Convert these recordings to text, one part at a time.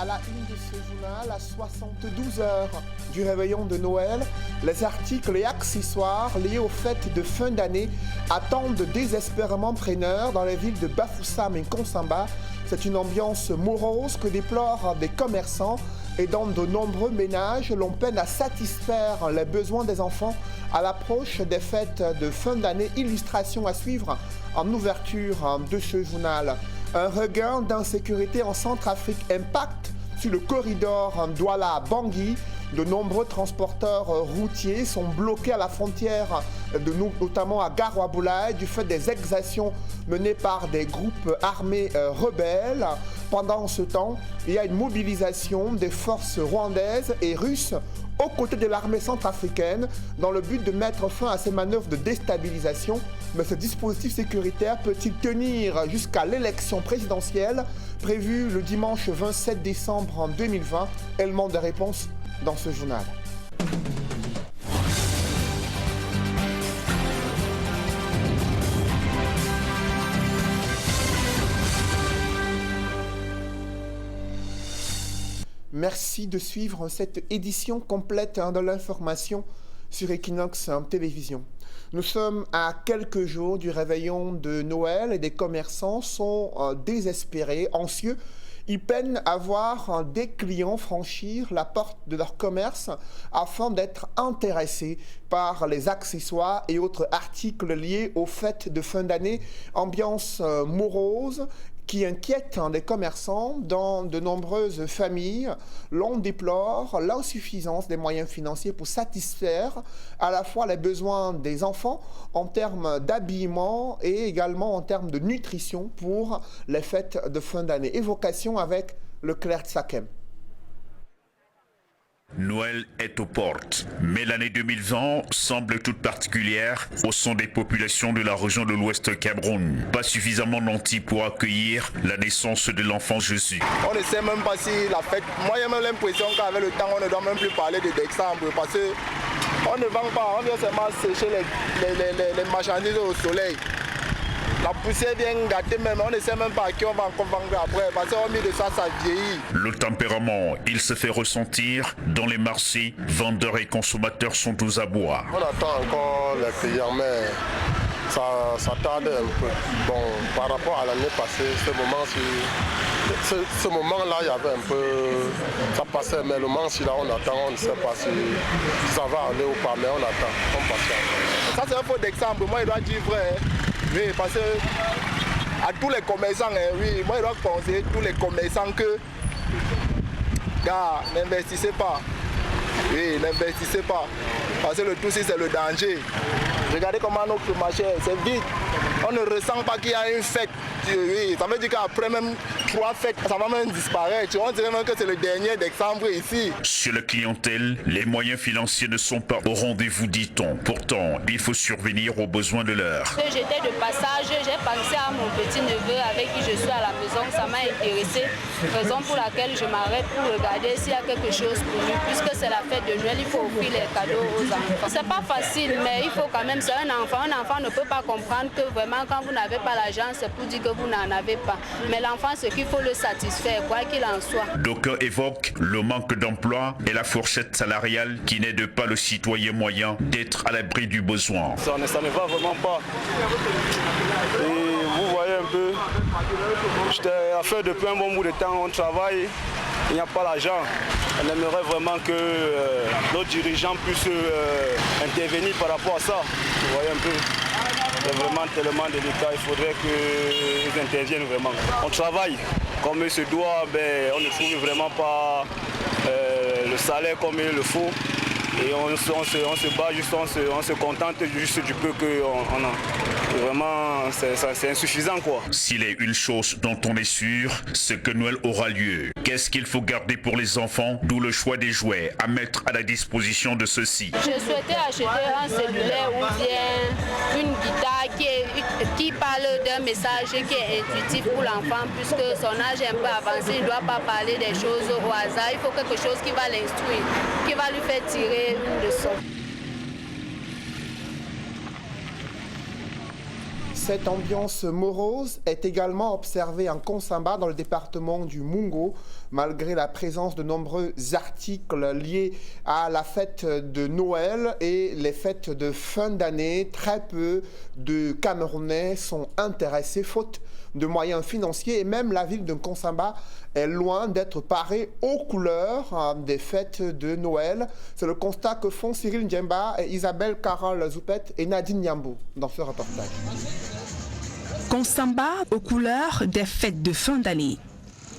la une de ce journal, à 72 heures du réveillon de Noël, les articles et accessoires liés aux fêtes de fin d'année attendent désespérément preneurs dans les villes de Bafoussam et Konsamba. C'est une ambiance morose que déplorent des commerçants et dans de nombreux ménages, l'on peine à satisfaire les besoins des enfants à l'approche des fêtes de fin d'année. Illustration à suivre en ouverture de ce journal. Un regain d'insécurité en Centrafrique impacte sur le corridor Douala-Bangui. De nombreux transporteurs routiers sont bloqués à la frontière, notamment à Garoua-Boulaye, du fait des exactions menées par des groupes armés rebelles. Pendant ce temps, il y a une mobilisation des forces rwandaises et russes aux côtés de l'armée centrafricaine dans le but de mettre fin à ces manœuvres de déstabilisation. Mais ce dispositif sécuritaire peut-il tenir jusqu'à l'élection présidentielle prévue le dimanche 27 décembre 2020? Élément de réponse dans ce journal. Merci de suivre cette édition complète de l'information sur Equinox Télévision. Nous sommes à quelques jours du réveillon de Noël et des commerçants sont désespérés, anxieux. Ils peinent à voir des clients franchir la porte de leur commerce afin d'être intéressés par les accessoires et autres articles liés aux fêtes de fin d'année. Ambiance morose qui inquiète les commerçants dans de nombreuses familles. L'on déplore l'insuffisance des moyens financiers pour satisfaire à la fois les besoins des enfants en termes d'habillement et également en termes de nutrition pour les fêtes de fin d'année. Évocation avec le clerc Sakem. Noël est aux portes, mais l'année 2020 semble toute particulière au sein des populations de la région de l'Ouest Cameroun. Pas suffisamment nantis pour accueillir la naissance de l'enfant Jésus. On ne sait même pas si la fête... Moi, j'ai même l'impression qu'avec le temps, on ne doit même plus parler de décembre parce qu'on ne vend pas, on vient seulement sécher les marchandises au soleil. La poussière vient gâter même, on ne sait même pas à qui on va encore vendre après, parce qu'on met de ça, ça vieillit. Le tempérament, il se fait ressentir dans les marchés, vendeurs et consommateurs sont aux abois. On attend encore les clients, mais ça tarde un peu. Bon, par rapport à l'année passée, ce moment-là, il y avait un peu... Ça passait, mais le moment-ci, là, on attend, on ne sait pas si ça va aller ou pas, mais on attend, on patiente. Ça, c'est un faux d'exemple, moi, je dois dire vrai. Oui, parce que à tous les commerçants, oui, moi je dois conseiller tous les commerçants que, gars, n'investissez pas. Oui, n'investissez pas. Parce que le tout c'est le danger. Regardez comment notre marché, c'est vide. On ne ressent pas qu'il y a une fête. Oui, ça veut dire qu'après même 3 fêtes, ça va même disparaître. On dirait même que c'est le dernier décembre ici. Sur la clientèle, les moyens financiers ne sont pas au rendez-vous, dit-on. Pourtant, il faut survenir aux besoins de l'heure. J'étais de passage, j'ai pensé à mon petit-neveu avec qui je suis à la maison. Ça m'a intéressé. Raison pour laquelle je m'arrête pour regarder s'il y a quelque chose pour lui. Puisque c'est la fête de Noël, il faut offrir les cadeaux aux enfants. C'est pas facile, mais il faut quand même, c'est un enfant. Un enfant ne peut pas comprendre que vraiment quand vous n'avez pas l'argent, c'est pour dire que vous n'en avez pas. Mais l'enfant, c'est qu'il faut le satisfaire, quoi qu'il en soit. D'aucuns évoquent le manque d'emploi et la fourchette salariale qui n'aide pas le citoyen moyen d'être à l'abri du besoin. Ça ne va vraiment pas. Et vous voyez un peu, j'étais à faire depuis un bon bout de temps, on travaille, il n'y a pas l'argent. On aimerait vraiment que nos dirigeants puissent intervenir par rapport à ça. Vous voyez un peu. C'est vraiment tellement délicat, il faudrait qu'ils interviennent vraiment. On travaille comme il se doit, mais on ne trouve vraiment pas le salaire comme il le faut. Et on se bat juste, on se contente juste du peu qu'on a. Vraiment, c'est insuffisant quoi. S'il est une chose dont on est sûr, c'est que Noël aura lieu. Qu'est-ce qu'il faut garder pour les enfants? D'où le choix des jouets à mettre à la disposition de ceux-ci. Je souhaitais acheter un cellulaire ou bien une guitare qui parle d'un message qui est intuitif pour l'enfant, puisque son âge est un peu avancé, il ne doit pas parler des choses au hasard. Il faut quelque chose qui va l'instruire, qui va lui faire tirer une leçon. Cette ambiance morose est également observée en Konsamba dans le département du Mungo, malgré la présence de nombreux articles liés à la fête de Noël et les fêtes de fin d'année. Très peu de Camerounais sont intéressés faute de moyens financiers et même la ville de Konsamba est loin d'être parée aux couleurs des fêtes de Noël. C'est le constat que font Cyril Ndjemba et Isabelle Carole Zoupet et Nadine Nyambo dans ce reportage. Konsamba aux couleurs des fêtes de fin d'année.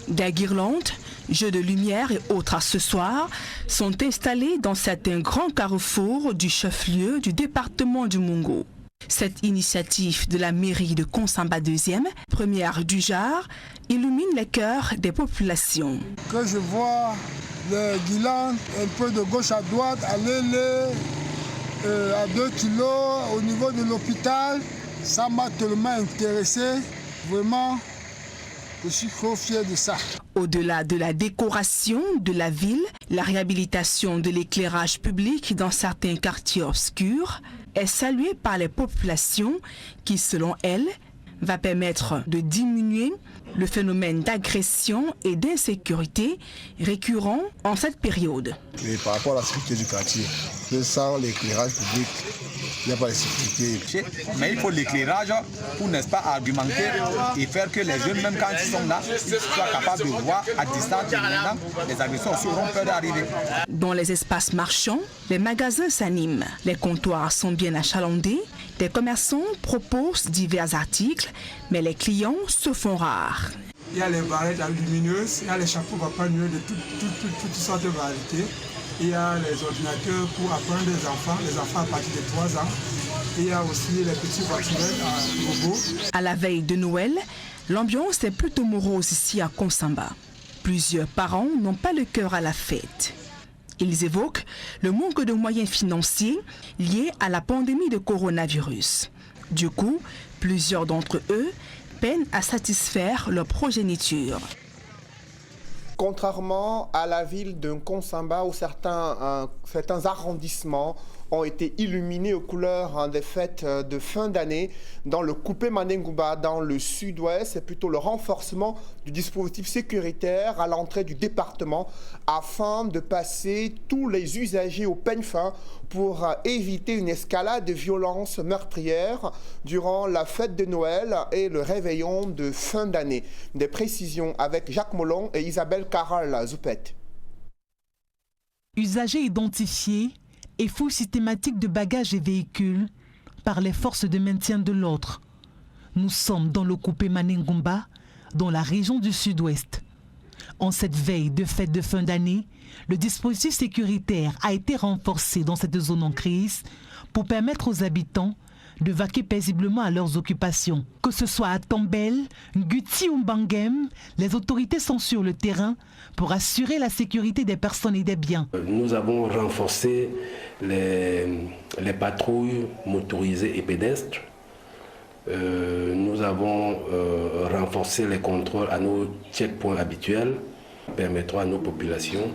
Des guirlandes, jeux de lumière et autres accessoires sont installés dans certains grands carrefours du chef-lieu du département du Mungo. Cette initiative de la mairie de Konsamba 2e, première du genre, illumine les cœurs des populations. Que je vois les guirlandes un peu de gauche à droite, aller à 2 kilos au niveau de l'hôpital, ça m'a tellement intéressé, vraiment, je suis trop fier de ça. Au-delà de la décoration de la ville, la réhabilitation de l'éclairage public dans certains quartiers obscurs est saluée par les populations qui, selon elles, va permettre de diminuer le phénomène d'agression et d'insécurité récurrent en cette période. Et par rapport à la sécurité du quartier, sans l'éclairage public, il n'y a pas de sécurité. Mais il faut l'éclairage pour, n'est-ce pas, argumenter et faire que les jeunes, même quand ils sont là, soient capables de voir à distance. Maintenant, les agressions aussi auront peur d'arriver. Dans les espaces marchands, les magasins s'animent, les comptoirs sont bien achalandés, des commerçants proposent divers articles, mais les clients se font rares. Il y a les barrettes lumineuses, il y a les chapeaux papanoués de toutes sortes de variétés. Il y a les ordinateurs pour apprendre les enfants à partir de 3 ans. Il y a aussi les petits voitures à robots. À la veille de Noël, l'ambiance est plutôt morose ici à Konsamba. Plusieurs parents n'ont pas le cœur à la fête. Ils évoquent le manque de moyens financiers liés à la pandémie de coronavirus. Du coup, plusieurs d'entre eux peinent à satisfaire leur progéniture. Contrairement à la ville de Konsamba où certains arrondissements ont été illuminés aux couleurs des fêtes de fin d'année, dans le Coupé Manengouba, dans le sud-ouest, c'est plutôt le renforcement du dispositif sécuritaire à l'entrée du département afin de passer tous les usagers au peigne fin pour éviter une escalade de violences meurtrières durant la fête de Noël et le réveillon de fin d'année. Des précisions avec Jacques Molon et Isabelle Carole Zoupet. Usagers identifiés et fouilles systématiques de bagages et véhicules par les forces de maintien de l'ordre. Nous sommes dans le Coupé Manengouba, dans la région du sud-ouest. En cette veille de fête de fin d'année, le dispositif sécuritaire a été renforcé dans cette zone en crise pour permettre aux habitants de vaquer paisiblement à leurs occupations. Que ce soit à Tombel, Nguti ou Mbangem, les autorités sont sur le terrain pour assurer la sécurité des personnes et des biens. Nous avons renforcé les patrouilles motorisées et pédestres. Nous avons renforcé les contrôles à nos checkpoints habituels, permettant à nos populations,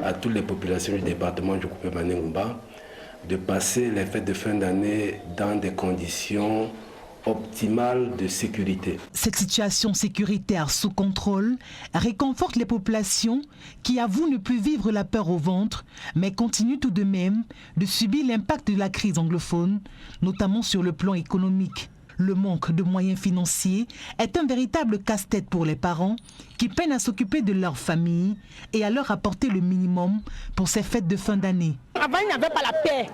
à toutes les populations du département du Coupé Manengouba, de passer les fêtes de fin d'année dans des conditions optimale de sécurité. Cette situation sécuritaire sous contrôle réconforte les populations qui avouent ne plus vivre la peur au ventre, mais continuent tout de même de subir l'impact de la crise anglophone, notamment sur le plan économique. Le manque de moyens financiers est un véritable casse-tête pour les parents qui peinent à s'occuper de leur famille et à leur apporter le minimum pour ces fêtes de fin d'année. Avant, il n'y avait pas la paix.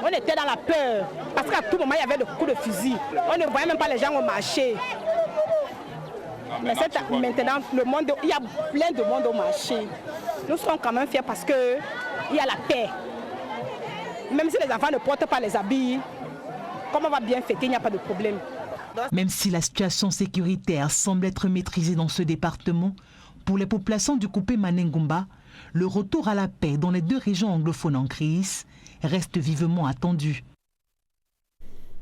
On était dans la peur. Parce qu'à tout moment, il y avait des coups de fusil. On ne voyait même pas les gens au marché. Mais maintenant, il y a plein de monde au marché. Nous sommes quand même fiers parce qu'il y a la paix. Même si les enfants ne portent pas les habits, comme on va bien fêter, il n'y a pas de problème. Même si la situation sécuritaire semble être maîtrisée dans ce département, pour les populations du Coupé Manengouba, le retour à la paix dans les deux régions anglophones en crise reste vivement attendu.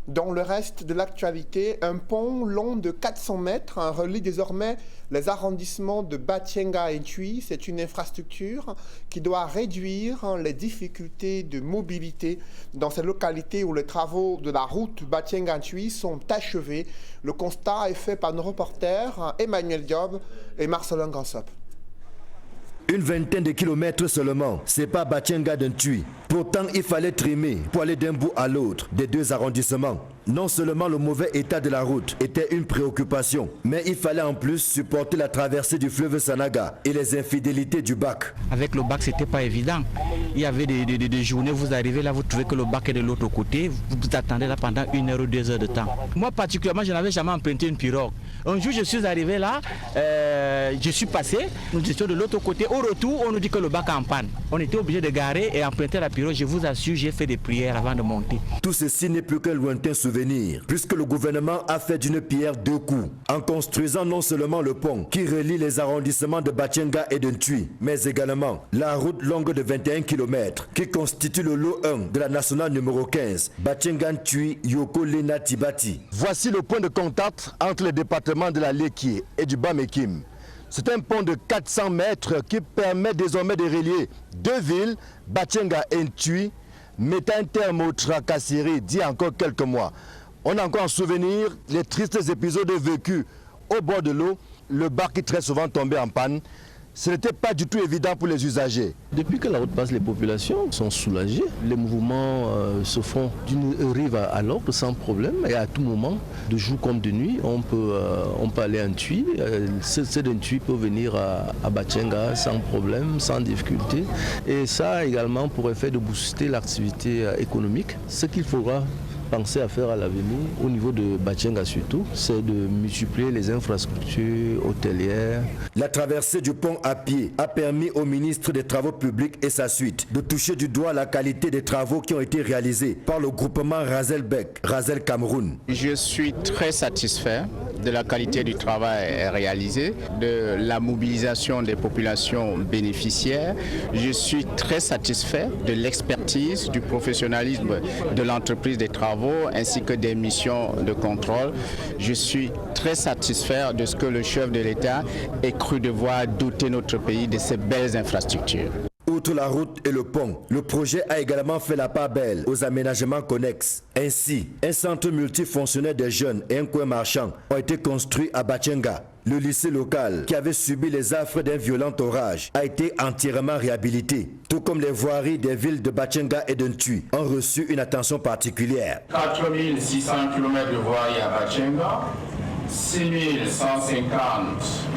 Dans le reste de l'actualité, un pont long de 400 mètres relie désormais les arrondissements de Batienga et Ntui. C'est une infrastructure qui doit réduire les difficultés de mobilité dans ces localités où les travaux de la route Batienga-Ntui sont achevés. Le constat est fait par nos reporters Emmanuel Diop et Marcelin Gansop. Une vingtaine de kilomètres seulement, c'est pas Batienga d'Ntui. Pourtant, il fallait trimer pour aller d'un bout à l'autre des deux arrondissements. Non seulement le mauvais état de la route était une préoccupation, mais il fallait en plus supporter la traversée du fleuve Sanaga et les infidélités du bac. Avec le bac, c'était pas évident. Il y avait des journées, vous arrivez là, vous trouvez que le bac est de l'autre côté, vous attendez là pendant 1 heure ou 2 heures de temps. Moi particulièrement, je n'avais jamais emprunté une pirogue. Un jour, je suis arrivé là, je suis passé, nous étions de l'autre côté. Au retour, on nous dit que le bac est en panne. On était obligé de garer et emprunter la pirogue. Je vous assure, j'ai fait des prières avant de monter. Tout ceci n'est plus qu'un lointain souvenir, puisque le gouvernement a fait d'une pierre 2 coups, en construisant non seulement le pont qui relie les arrondissements de Batienga et de Ntui, mais également la route longue de 21 km qui constitue le lot 1 de la nationale numéro 15, Batienga-Ntui Yoko Lena Tibati. Voici le point de contact entre les départements de la Lekie et du Bas-Mekim. C'est un pont de 400 mètres qui permet désormais de relier 2 villes, Batienga et Ntui, mettant un terme aux tracasseries d'il y a encore quelques mois. On a encore en souvenir les tristes épisodes vécus au bord de l'eau, le bac qui très souvent tombait en panne. Ce n'était pas du tout évident pour les usagers. Depuis que la route passe, les populations sont soulagées. Les mouvements se font d'une rive à l'autre sans problème. Et à tout moment, de jour comme de nuit, on peut aller à Ntui. Ceux de Ntui peuvent venir à Batienga sans problème, sans difficulté. Et ça également pour effet de booster l'activité économique. Ce qu'il faudra penser à faire à l'avenir, au niveau de Batienga surtout, c'est de multiplier les infrastructures hôtelières. La traversée du pont à pied a permis au ministre des Travaux publics et sa suite de toucher du doigt la qualité des travaux qui ont été réalisés par le groupement Razelbec, Razel Cameroun. Je suis très satisfait de la qualité du travail réalisé, de la mobilisation des populations bénéficiaires. Je suis très satisfait de l'expertise, du professionnalisme de l'entreprise des travaux ainsi que des missions de contrôle. Je suis très satisfait de ce que le chef de l'État ait cru devoir doter notre pays de ces belles infrastructures. Outre la route et le pont, le projet a également fait la part belle aux aménagements connexes. Ainsi, un centre multifonctionnel des jeunes et un coin marchand ont été construits à Batienga. Le lycée local, qui avait subi les affres d'un violent orage, a été entièrement réhabilité. Tout comme les voiries des villes de Batienga et de Ntui ont reçu une attention particulière. 4600 km de voirie à Batienga, 6150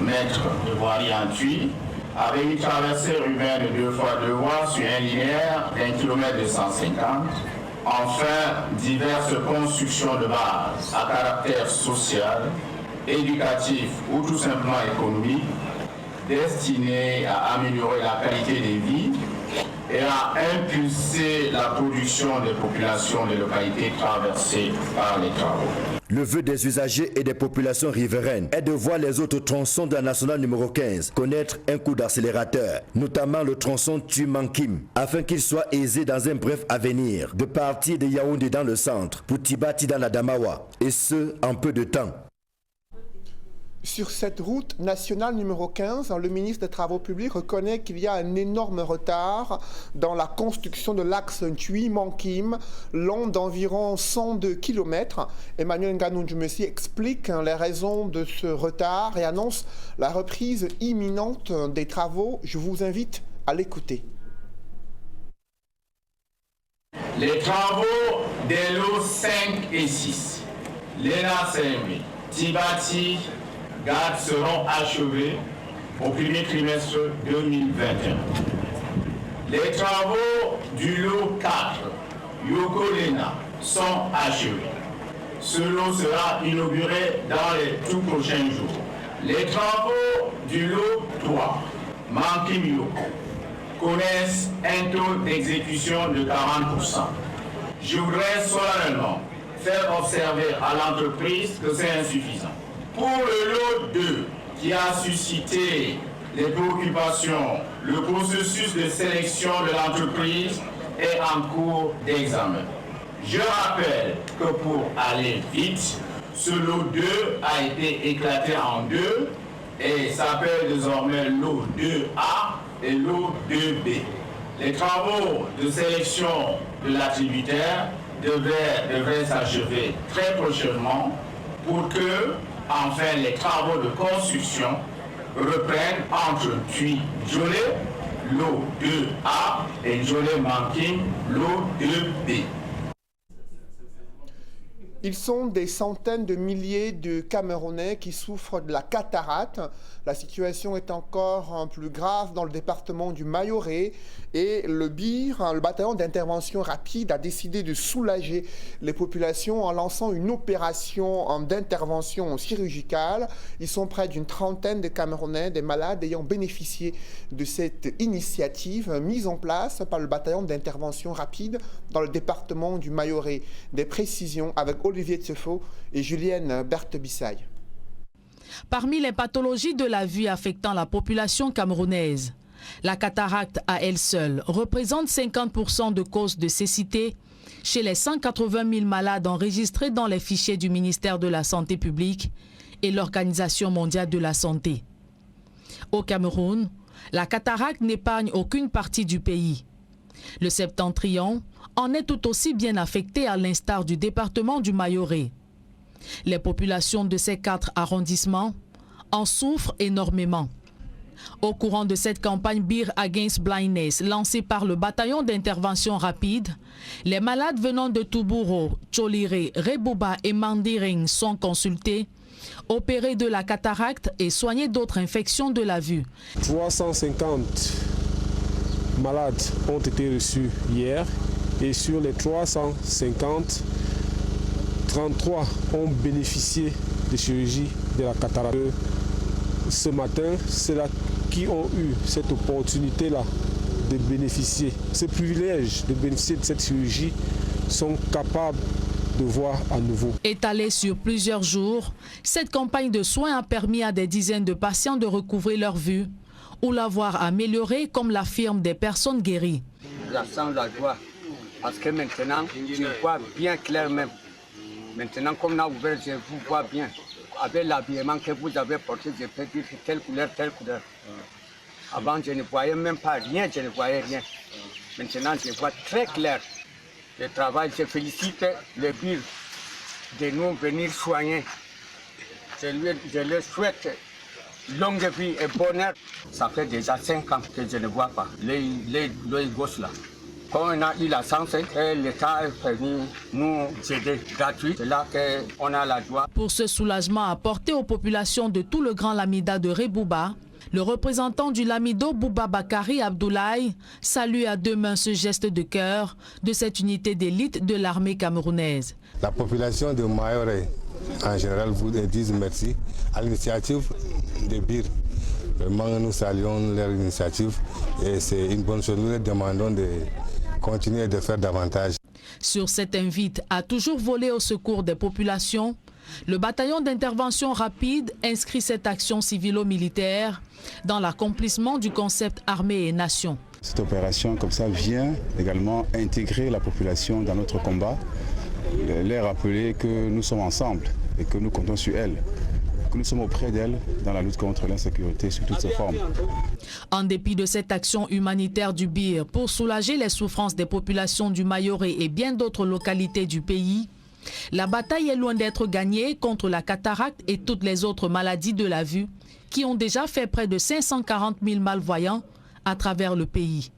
mètres de voirie à Ntui, avec une traversée urbaine de 2 fois 2 voies sur un linéaire d'1 km de 150. Enfin, diverses constructions de base à caractère social, éducatif ou tout simplement économique, destinées à améliorer la qualité des vies et à impulser la production des populations des localités traversées par les travaux. Le vœu des usagers et des populations riveraines est de voir les autres tronçons de la nationale numéro 15 connaître un coup d'accélérateur, notamment le tronçon Ntui-Mankim, afin qu'il soit aisé dans un bref avenir de partir de Yaoundé dans le centre pour Tibati dans la Damawa, et ce en peu de temps. Sur cette route nationale numéro 15, le ministre des Travaux publics reconnaît qu'il y a un énorme retard dans la construction de l'axe Ntui-Mankim, long d'environ 102 km. Emmanuel Nganou-Djumesi explique les raisons de ce retard et annonce la reprise imminente des travaux. Je vous invite à l'écouter. Les travaux des lots 5 et 6, Lena CMB, Tibati, Gade seront achevés au premier trimestre 2021. Les travaux du lot 4, Yoko Lena, sont achevés. Ce lot sera inauguré dans les tout prochains jours. Les travaux du lot 3, Mankim Yoko, connaissent un taux d'exécution de 40%. Je voudrais solennellement faire observer à l'entreprise que c'est insuffisant. Pour le lot 2, qui a suscité les préoccupations, le processus de sélection de l'entreprise est en cours d'examen. Je rappelle que pour aller vite, ce lot 2 a été éclaté en deux et s'appelle désormais lot 2A et lot 2B. Les travaux de sélection de l'attributaire devraient s'achever très prochainement pour que, enfin, les travaux de construction reprennent entre Tuy-Djolé, lot 2A, et Djolé-Manking, lot 2B. Ils sont des centaines de milliers de Camerounais qui souffrent de la cataracte. La situation est encore plus grave dans le département du Mayoré et le BIR, le bataillon d'intervention rapide, a décidé de soulager les populations en lançant une opération d'intervention chirurgicale. Ils sont près d'une trentaine de Camerounais, des malades ayant bénéficié de cette initiative mise en place par le bataillon d'intervention rapide dans le département du Mayoré. Des précisions avec Olivier Tsefo et Julienne Berthe-Bissaye. Parmi les pathologies de la vue affectant la population camerounaise, la cataracte à elle seule représente 50% de causes de cécité chez les 180 000 malades enregistrés dans les fichiers du ministère de la Santé publique et l'Organisation mondiale de la santé. Au Cameroun, la cataracte n'épargne aucune partie du pays. Le septentrion en est tout aussi bien affecté à l'instar du département du Mayoré. Les populations de ces 4 arrondissements en souffrent énormément. Au courant de cette campagne Beer Against Blindness lancée par le bataillon d'intervention rapide, les malades venant de Toubouro, Tcholiré, Rebouba et Mandiring sont consultés, opérés de la cataracte et soignés d'autres infections de la vue. 350 malades ont été reçus hier et sur les 350, 33 ont bénéficié de chirurgie de la cataracte. Ce matin, ceux-là qui ont eu cette opportunité-là de bénéficier, ce privilège de bénéficier de cette chirurgie, sont capables de voir à nouveau. Étalée sur plusieurs jours, cette campagne de soins a permis à des dizaines de patients de recouvrer leur vue ou la voir améliorée, comme l'affirment des personnes guéries. Je sens la joie parce que maintenant, je vois bien clair même. Maintenant, comme on a ouvert, je vous vois bien. Avec l'habillement que vous avez porté, je peux dire telle couleur, telle couleur. Avant, je ne voyais même pas rien, je ne voyais rien. Maintenant, je vois très clair. Le travail, je félicite le BIR de nous venir soigner. Je leur souhaite longue vie et bonheur. Ça fait déjà 5 ans que je ne vois pas les gosses là. Quand on a eu la chance, l'État est venu nous aider gratuit. C'est là qu'on a la joie. Pour ce soulagement apporté aux populations de tout le Grand Lamida de Rebouba, le représentant du Lamido, Bouba Bakari Abdoulaye, salue à deux mains ce geste de cœur de cette unité d'élite de l'armée camerounaise. La population de Mayoré, en général, vous disent merci à l'initiative de BIR. Vraiment, nous saluons leur initiative et c'est une bonne chose. Nous leur demandons de continuer de faire davantage. Sur cet invite à toujours voler au secours des populations, le bataillon d'intervention rapide inscrit cette action civilo-militaire dans l'accomplissement du concept armée et nation. Cette opération comme ça vient également intégrer la population dans notre combat, leur rappeler que nous sommes ensemble et que nous comptons sur elle, que nous sommes auprès d'elle dans la lutte contre l'insécurité sous toutes ses formes. En dépit de cette action humanitaire du BIR pour soulager les souffrances des populations du Mayoré et bien d'autres localités du pays, la bataille est loin d'être gagnée contre la cataracte et toutes les autres maladies de la vue qui ont déjà fait près de 540 000 malvoyants à travers le pays.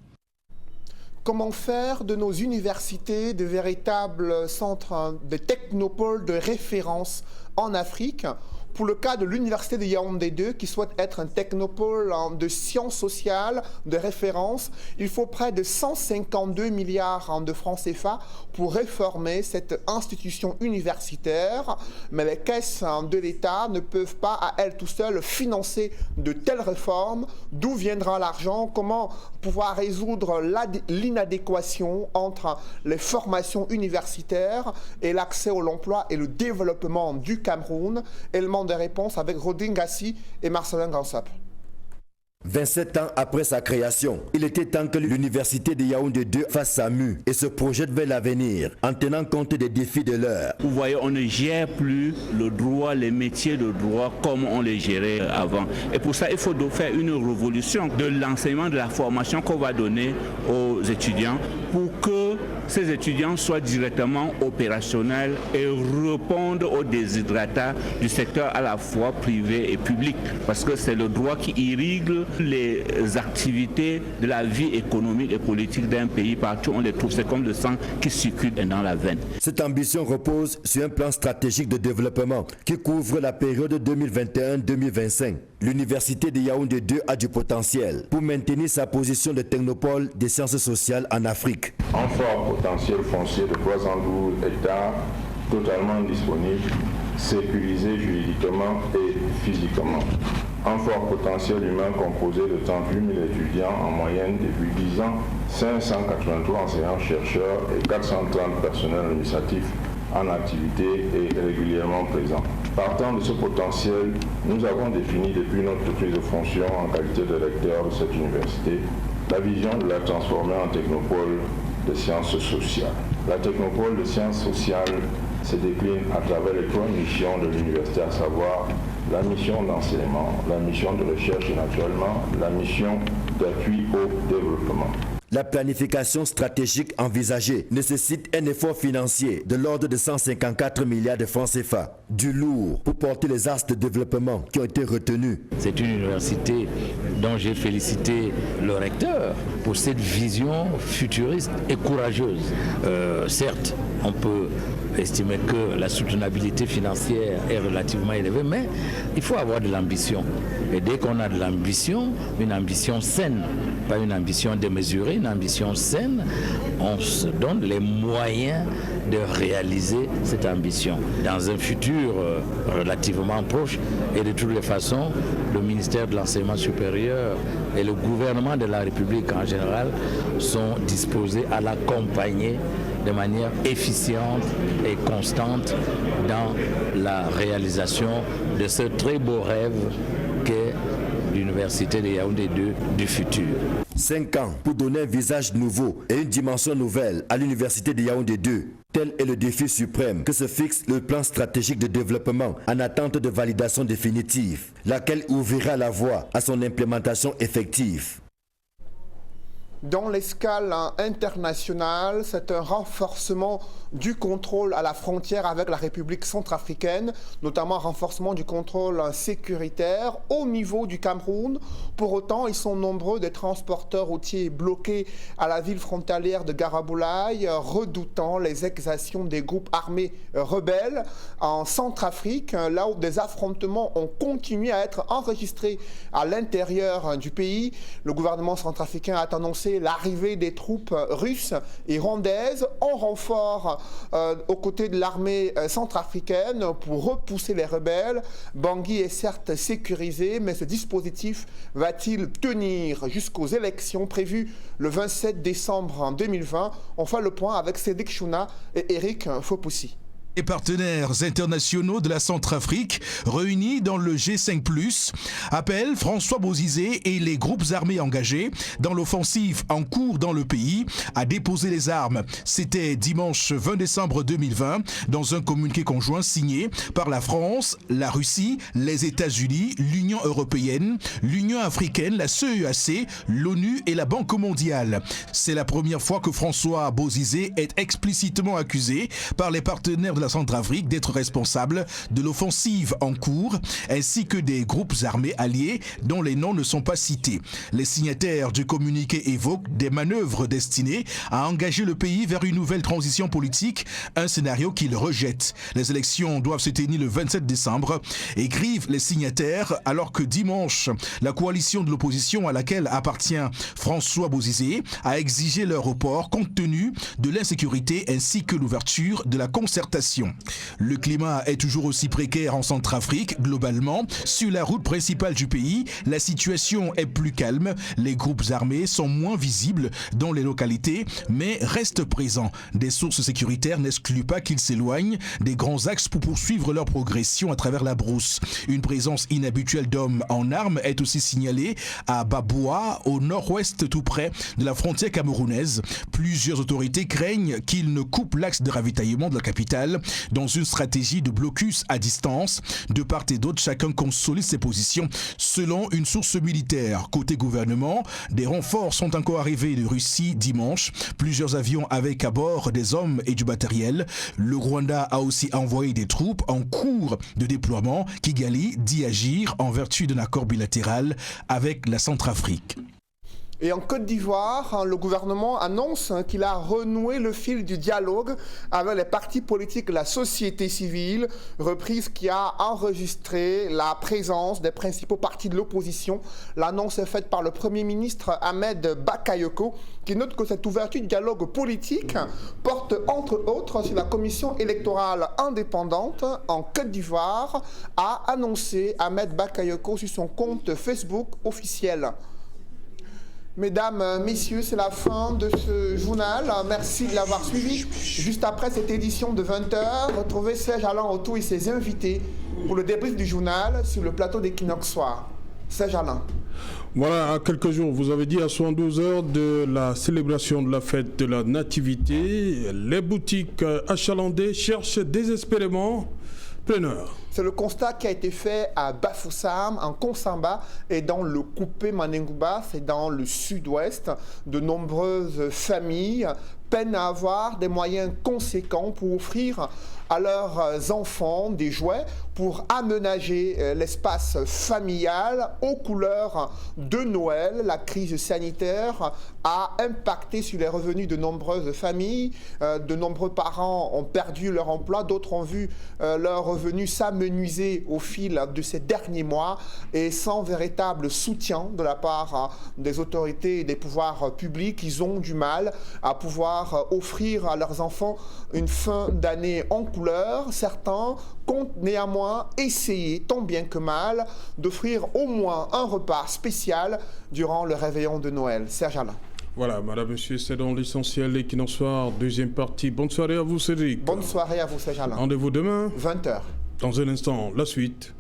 Comment faire de nos universités de véritables centres de technopoles de référence en Afrique? Pour le cas de l'université de Yaoundé 2, qui souhaite être un technopole de sciences sociales de référence, il faut près de 152 milliards de francs CFA pour réformer cette institution universitaire. Mais les caisses de l'État ne peuvent pas à elles tout seules financer de telles réformes. D'où viendra l'argent? Comment pouvoir résoudre l'inadéquation entre les formations universitaires et l'accès à l'emploi et le développement du Cameroun? Élément de réponse avec Rodin Gassi et Marcelin Gansap. 27 ans après sa création, il était temps que l'université de Yaoundé 2 fasse sa mue et se projette vers l'avenir en tenant compte des défis de l'heure. Vous voyez, on ne gère plus le droit, les métiers de droit comme on les gérait avant. Et pour ça, il faut faire une révolution de l'enseignement, de la formation qu'on va donner aux étudiants pour que ces étudiants soient directement opérationnels et répondent aux déshydratats du secteur à la fois privé et public. Parce que c'est le droit qui irrigue les activités de la vie économique et politique d'un pays. Partout on les trouve, c'est comme le sang qui circule dans la veine. Cette ambition repose sur un plan stratégique de développement qui couvre la période 2021-2025. L'université de Yaoundé 2 a du potentiel pour maintenir sa position de technopole des sciences sociales en Afrique. Un fort potentiel foncier de 312 hectares totalement disponible, sécurisé juridiquement et physiquement. Un fort potentiel humain composé de 38 000 étudiants en moyenne depuis 10 ans, 583 enseignants-chercheurs et 430 personnels administratifs en activité et régulièrement présents. Partant de ce potentiel, nous avons défini depuis notre prise de fonction en qualité de recteur de cette université la vision de la transformer en technopole de sciences sociales. La technopole de sciences sociales se décline à travers les 3 missions de l'université, à savoir la mission d'enseignement, la mission de recherche et naturellement la mission d'appui au développement. La planification stratégique envisagée nécessite un effort financier de l'ordre de 154 milliards de francs CFA. Du lourd pour porter les axes de développement qui ont été retenus. C'est une université dont j'ai félicité le recteur pour cette vision futuriste et courageuse. Certes, on peut estimer que la soutenabilité financière est relativement élevée, mais il faut avoir de l'ambition. Et dès qu'on a de l'ambition, une ambition saine, pas une ambition démesurée, une ambition saine, on se donne les moyens de réaliser cette ambition dans un futur relativement proche. Et de toutes les façons, le ministère de l'Enseignement supérieur et le gouvernement de la République en général sont disposés à l'accompagner de manière efficiente et constante dans la réalisation de ce très beau rêve qu'est l'université de Yaoundé 2 du futur. 5 ans pour donner un visage nouveau et une dimension nouvelle à l'université de Yaoundé 2. Tel est le défi suprême que se fixe le plan stratégique de développement en attente de validation définitive, laquelle ouvrira la voie à son implémentation effective. Dans l'escale internationale, c'est un renforcement du contrôle à la frontière avec la République centrafricaine, notamment un renforcement du contrôle sécuritaire au niveau du Cameroun. Pour autant, ils sont nombreux des transporteurs routiers bloqués à la ville frontalière de Garaboulaye, redoutant les exactions des groupes armés rebelles en Centrafrique, là où des affrontements ont continué à être enregistrés à l'intérieur du pays. Le gouvernement centrafricain a annoncé l'arrivée des troupes russes et rwandaises en renfort aux côtés de l'armée centrafricaine pour repousser les rebelles. Bangui est certes sécurisé, mais ce dispositif va-t-il tenir jusqu'aux élections prévues le 27 décembre 2020? On fait le point avec Cédric Chouna et Eric Fopoussi. Les partenaires internationaux de la Centrafrique réunis dans le G5+, appellent François Bozizé et les groupes armés engagés dans l'offensive en cours dans le pays à déposer les armes. C'était dimanche 20 décembre 2020 dans un communiqué conjoint signé par la France, la Russie, les États-Unis, l'Union européenne, l'Union africaine, la CEAC, l'ONU et la Banque mondiale. C'est la première fois que François Bozizé est explicitement accusé par les partenaires de la Centrafrique d'être responsable de l'offensive en cours, ainsi que des groupes armés alliés dont les noms ne sont pas cités. Les signataires du communiqué évoquent des manœuvres destinées à engager le pays vers une nouvelle transition politique, un scénario qu'ils rejettent. Les élections doivent se tenir le 27 décembre, écrivent les signataires, alors que dimanche, la coalition de l'opposition à laquelle appartient François Bozizé a exigé leur report compte tenu de l'insécurité ainsi que l'ouverture de la concertation population. Le climat est toujours aussi précaire en Centrafrique. Globalement, sur la route principale du pays, la situation est plus calme. Les groupes armés sont moins visibles dans les localités, mais restent présents. Des sources sécuritaires n'excluent pas qu'ils s'éloignent des grands axes pour poursuivre leur progression à travers la brousse. Une présence inhabituelle d'hommes en armes est aussi signalée à Baboua, au nord-ouest tout près de la frontière camerounaise. Plusieurs autorités craignent qu'ils ne coupent l'axe de ravitaillement de la capitale dans une stratégie de blocus à distance. De part et d'autre, chacun consolide ses positions selon une source militaire. Côté gouvernement, des renforts sont encore arrivés de Russie dimanche. Plusieurs avions avec à bord des hommes et du matériel. Le Rwanda a aussi envoyé des troupes en cours de déploiement. Kigali dit agir en vertu d'un accord bilatéral avec la Centrafrique. Et en Côte d'Ivoire, le gouvernement annonce qu'il a renoué le fil du dialogue avec les partis politiques et la société civile, reprise qui a enregistré la présence des principaux partis de l'opposition. L'annonce est faite par le Premier ministre Ahmed Bakayoko, qui note que cette ouverture du dialogue politique porte entre autres sur la commission électorale indépendante en Côte d'Ivoire, a annoncé Ahmed Bakayoko sur son compte Facebook officiel. Mesdames, Messieurs, c'est la fin de ce journal. Merci de l'avoir suivi. Juste après cette édition de 20h, retrouvez Serge Alain Autou et ses invités pour le débrief du journal sur le plateau d'Equinox Soir. Serge Alain. Voilà, à quelques jours, vous avez dit à 72 heures de la célébration de la fête de la Nativité, les boutiques achalandées cherchent désespérément preneurs. C'est le constat qui a été fait à Bafoussam, en Konsamba et dans le coupé Manengouba, c'est dans le sud-ouest. De nombreuses familles peinent à avoir des moyens conséquents pour offrir à leurs enfants des jouets, pour aménager l'espace familial aux couleurs de Noël. La crise sanitaire a impacté sur les revenus de nombreuses familles. De nombreux parents ont perdu leur emploi, d'autres ont vu leurs revenus s'amenuiser au fil de ces derniers mois et sans véritable soutien de la part des autorités et des pouvoirs publics, ils ont du mal à pouvoir offrir à leurs enfants une fin d'année en couleur. Certains comptent néanmoins essayer, tant bien que mal, d'offrir au moins un repas spécial durant le réveillon de Noël. Serge Alain. Voilà, madame, monsieur, c'est dans l'essentiel Equinox Soir, deuxième partie. Bonne soirée à vous, Cédric. Bonne soirée à vous, Serge Alain. Rendez-vous demain, 20h. Dans un instant, la suite.